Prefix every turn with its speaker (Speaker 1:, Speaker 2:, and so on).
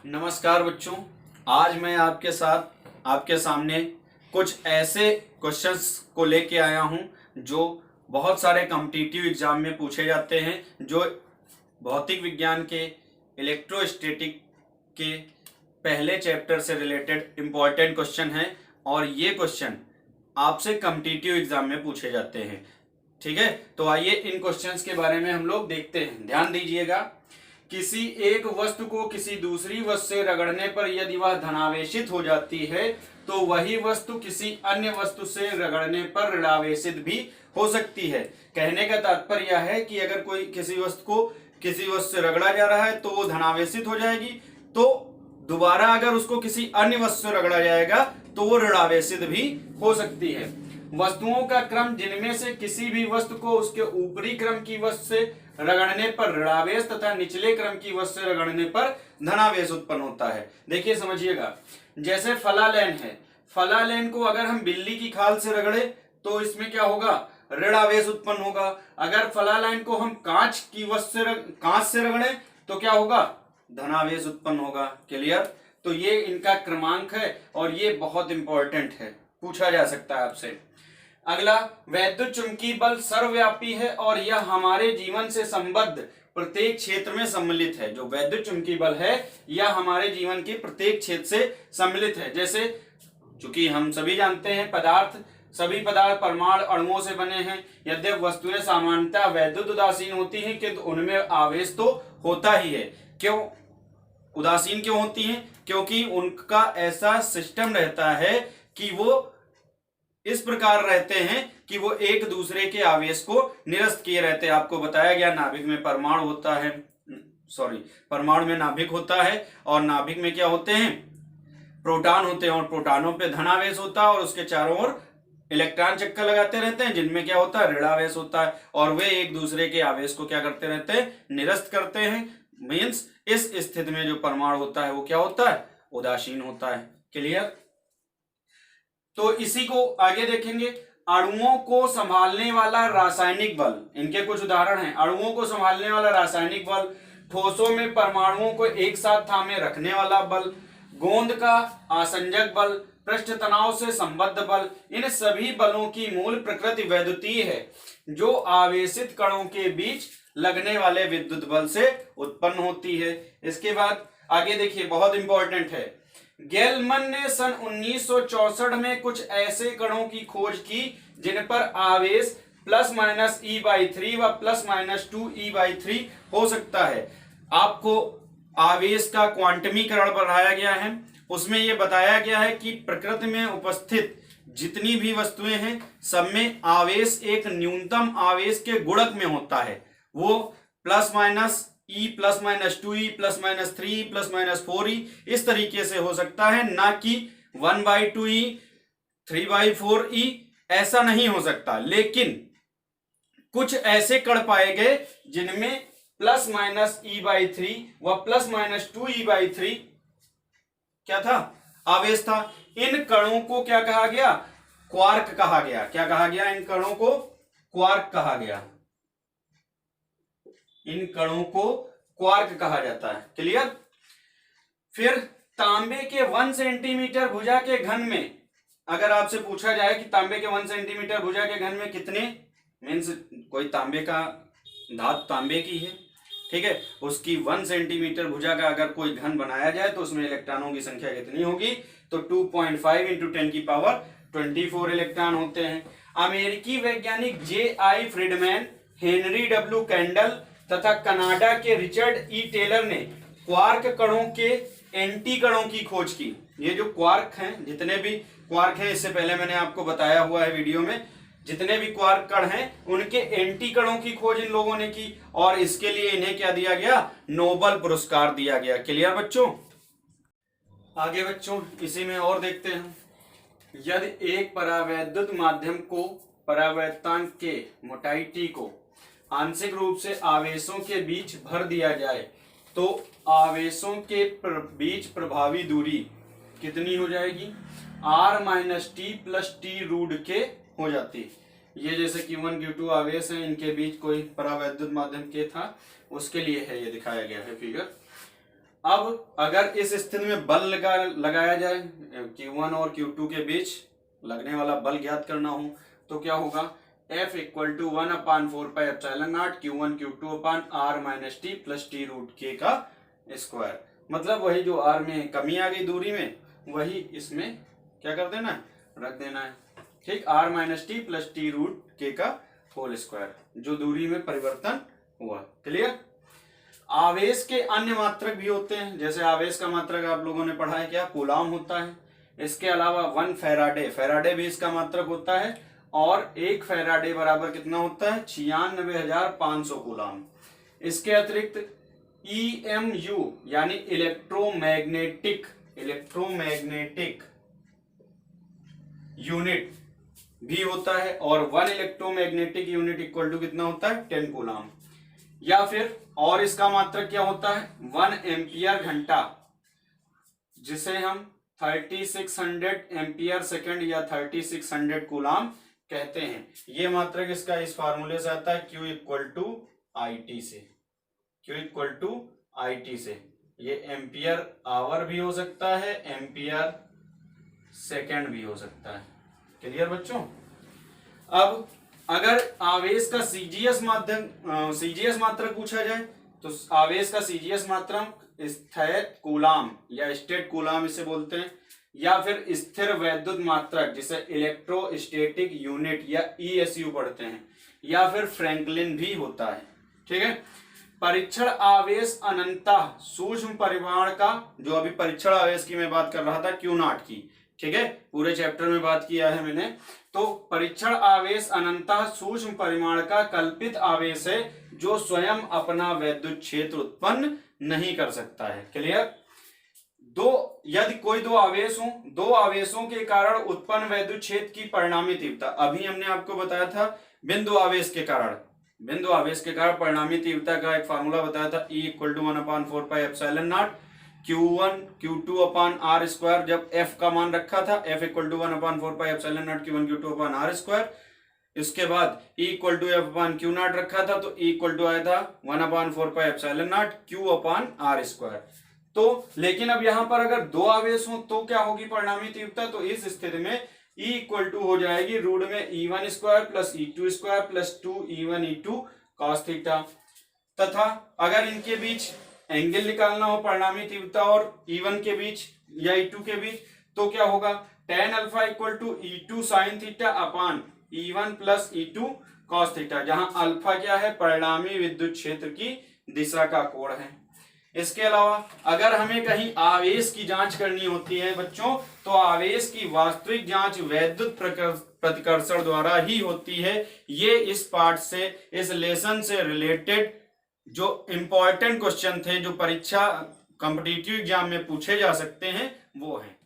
Speaker 1: नमस्कार बच्चों। आज मैं आपके साथ आपके सामने कुछ ऐसे क्वेश्चंस को लेके आया हूं जो बहुत सारे कॉम्पिटिटिव एग्जाम में पूछे जाते हैं, जो भौतिक विज्ञान के इलेक्ट्रोस्टैटिक के पहले चैप्टर से रिलेटेड इंपॉर्टेंट क्वेश्चन हैं और ये क्वेश्चन आपसे कॉम्पिटिटिव एग्जाम में पूछे जाते हैं। ठीक है, तो आइए इन क्वेश्चंस के बारे में हम लोग देखते हैं। ध्यान दीजिएगा। किसी एक वस्तु को किसी दूसरी वस्तु से रगड़ने पर यदि वह धनावेशित हो जाती है तो वही वस्तु किसी अन्य वस्तु से रगड़ने पर ऋणावेशित भी हो सकती है। कहने का तात्पर्य यह है कि अगर कोई किसी वस्तु को किसी वस्तु से रगड़ा जा रहा है तो वो धनावेशित हो जाएगी, तो दोबारा अगर उसको किसी अन्य वस्तु से रगड़ा जाएगा तो वो ऋणावेशित भी हो सकती है। वस्तुओं का क्रम जिनमें से किसी भी वस्तु को उसके ऊपरी क्रम की वस्तु से रगड़ने पर ऋणावेश तथा निचले क्रम की वस्तु से रगड़ने पर धनावेश उत्पन्न होता है। देखिए समझिएगा, जैसे फलालेन है, फलालेन को अगर हम बिल्ली की खाल से रगड़े तो इसमें क्या होगा, ऋणावेश उत्पन्न होगा। अगर फलालेन को हम कांच से रगड़े तो क्या होगा, धनावेश उत्पन्न होगा। क्लियर? तो ये इनका क्रमांक है और ये बहुत इंपॉर्टेंट है, पूछा जा सकता है आपसे। अगला, वैद्युत चुंबकीय बल सर्वव्यापी है और यह हमारे जीवन से संबद्ध प्रत्येक क्षेत्र में सम्मिलित है। जो वैद्युत चुंबकीय बल है यह हमारे जीवन के प्रत्येक क्षेत्र से सम्मिलित है। जैसे चूंकि हम सभी जानते हैं सभी पदार्थ परमाणु अणुओं से बने हैं। यद्यपि वस्तुएं सामान्यतः वैद्युत उदासीन होती हैं किंतु उनमें आवेश तो होता ही है। क्यों उदासीन क्यों होती हैं? क्योंकि उनका ऐसा सिस्टम रहता है कि वो इस प्रकार रहते हैं कि वो एक दूसरे के आवेश को निरस्त किए रहते हैं। आपको बताया गया नाभिक में परमाणु होता है, परमाणु में नाभिक होता है और नाभिक में क्या होते हैं, प्रोटॉन होते हैं और प्रोटॉनों पे धनावेश होता है और उसके चारों ओर इलेक्ट्रॉन चक्कर लगाते रहते हैं जिनमें क्या होता है, ऋणावेश होता है और वे एक दूसरे के आवेश को क्या करते रहते हैं, निरस्त करते हैं। मीन्स इस स्थिति में जो परमाणु होता है वो क्या होता है, उदासीन होता है। क्लियर? तो इसी को आगे देखेंगे। अणुओं को संभालने वाला रासायनिक बल, इनके कुछ उदाहरण हैं। अणुओं को संभालने वाला रासायनिक बल, ठोसों में परमाणुओं को एक साथ थामे रखने वाला बल, गोंद का आसंजक बल, पृष्ठ तनाव से संबद्ध बल। इन सभी बलों की मूल प्रकृति वैद्युतीय है जो आवेशित कणों के बीच लगने वाले विद्युत बल से उत्पन्न होती है। इसके बाद आगे देखिए, बहुत इंपॉर्टेंट है। गेलमन ने सन 1964 में कुछ ऐसे कणों की खोज की जिन पर आवेश +-E/3 व +-2E/3 हो सकता है। आपको आवेश का क्वांटमीकरण पढ़ाया गया है, उसमें यह बताया गया है कि प्रकृति में उपस्थित जितनी भी वस्तुएं हैं सब में आवेश एक न्यूनतम आवेश के गुणक में होता है। वो +-E +-2E +-3E +-4E इस तरीके से हो सकता है, ना कि 1/2E 3/4E ऐसा नहीं हो सकता। लेकिन कुछ ऐसे कण पाए गए जिनमें +-E/3 व +-2E/3 क्या था, आवेश था। इन कणों को क्या कहा गया, क्वार्क कहा गया। क्या कहा गया, इन कणों को क्वार्क कहा गया। इन कणों को क्वार्क कहा जाता है। क्लियर? फिर तांबे के 1 सेंटीमीटर भुजा के घन में, अगर आपसे पूछा जाए कि तांबे के 1 सेंटीमीटर भुजा के घन में कितने, मीन्स कोई तांबे का धातु तांबे की है, ठीक है, उसकी 1 सेंटीमीटर भुजा का अगर कोई घन बनाया जाए तो उसमें इलेक्ट्रॉनों की संख्या कितनी होगी, तो 2.5 × 10⁻24 इलेक्ट्रॉन होते हैं। अमेरिकी वैज्ञानिक J.I. Friedman, Henry W. Kendall तथा कनाडा के रिचर्ड E. टेलर ने क्वार्क कणों के एंटी कणों की खोज की। ये जो क्वार्क हैं, जितने भी क्वार्क हैं, इससे पहले मैंने आपको बताया हुआ है वीडियो में, जितने भी क्वार्क कण हैं उनके एंटी कणों की खोज इन लोगों ने की और इसके लिए इन्हें क्या दिया गया, नोबेल पुरस्कार दिया गया। क्लियर बच्चों? आगे बच्चों इसी में और देखते हैं। यदि एक परावैद्युत माध्यम को परावैद्युतांक के मोटाई T को आंशिक रूप से आवेशों के बीच भर दिया जाए तो आवेशों के बीच प्रभावी दूरी कितनी हो जाएगी, r-t + t के हो जाती। ये जैसे Q1 Q2 आवेश हैं, इनके बीच कोई परावैद्युत माध्यम के था, उसके लिए है ये दिखाया गया है फिगर। अब अगर इस स्थिति में बल लगाया जाए, Q1 और Q2 के बीच लगने वाला बल ज्ञात करना हो तो क्या होगा, F equal to 1/4πε0 Q1 Q2 upon R minus T plus T root के का स्क्वायर। मतलब वही जो R में कमी आ गई दूरी में, वही इसमें क्या कर देना है, रख देना है। ठीक, R minus T plus T root के का होल स्क्वायर, जो दूरी में परिवर्तन हुआ। क्लियर। आवेश के अन्य मात्रक भी होते हैं, जैसे आवेश का मात्रक आप लोगों ने पढ़ा है क्या, कूलाम होता है। इसके अलावा 1 फैराडे, फैराडे भी इसका मात्रक होता है, और 1 फैराडे बराबर कितना होता है, 96,500 कूलाम। इसके अतिरिक्त EMU यानी इलेक्ट्रोमैग्नेटिक यूनिट भी होता है, और 1 इलेक्ट्रोमैग्नेटिक यूनिट इक्वल टू कितना होता है, 10 कूलाम। या फिर और इसका मात्रक क्या होता है, 1 एम्पियर घंटा, जिसे हम 3600 एम्पियर सेकंड या 3600 कूलाम कहते हैं। ये मात्रक इसका इस फार्मूले से आता है, Q equal to I T से। ये एम्पियर आवर भी हो सकता है, एम्पियर सेकंड भी हो सकता है। क्लियर बच्चों। अब अगर आवेश का सीजीएस मात्रक पूछा जाए तो आवेश का सीजीएस मात्रक स्थिर कूलाम या स्टेट कूलाम इसे बोलते हैं, या फिर स्थिर वैद्युत मात्रक जिसे इलेक्ट्रोस्टैटिक यूनिट या ESU पढ़ते हैं, या फिर फ्रैंकलिन भी होता है। ठीक है। परीक्षण आवेश अनंतः सूक्ष्म परिमाण का, जो अभी परीक्षण आवेश की मैं बात कर रहा था Q0 की, ठीक है, पूरे चैप्टर में बात किया है मैंने। तो परीक्षण आवेश अनंतः सूक्ष्म परिमाण का कल्पित आवेश है, जो स्वयं अपना वैद्युत क्षेत्र उत्पन्न नहीं कर सकता है। क्लियर। यदि कोई दो आवेश हो, दो आवेशों के कारण उत्पन्न वैद्युत क्षेत्र की परिणामी तीव्रता, अभी हमने आपको बताया था बिंदु आवेश के कारण परिणामी तीव्रता का एक फार्मूला बताया था, E equal to 1/4πε0 Q1 Q2 upon R square, जब F का मान रखा था, F equal to 1/4πε0 Q1 Q2 upon R square. इसके बाद E equal to F upon Q0 रखा था, तो E इक्वल टू आया था 1/4πε0 Q अपान R स्क्वायर। तो लेकिन अब यहां पर अगर दो आवेश हो तो क्या होगी परिणामी तीव्रता, तो इस स्थिति में E इक्वल टू हो जाएगी रूट में E1 square plus E2 square plus 2E1 E2 cos theta. तथा अगर इनके बीच एंगल निकालना हो परिणामी तीव्रता और E1 के बीच या E2 के बीच, तो क्या होगा, tan alpha equal to E2 sine theta upon E1 plus E2 cos theta, जहां अल्फा क्या है, परिणामी विद्युत क्षेत्र की दिशा का कोण है। इसके अलावा अगर हमें कहीं आवेश की जांच करनी होती है बच्चों, तो आवेश की वास्तविक जांच वैद्युत प्रतिकर्षण द्वारा ही होती है। ये इस पार्ट से, इस लेसन से रिलेटेड जो इंपॉर्टेंट क्वेश्चन थे, जो परीक्षा कॉम्पिटिटिव एग्जाम में पूछे जा सकते हैं, वो हैं।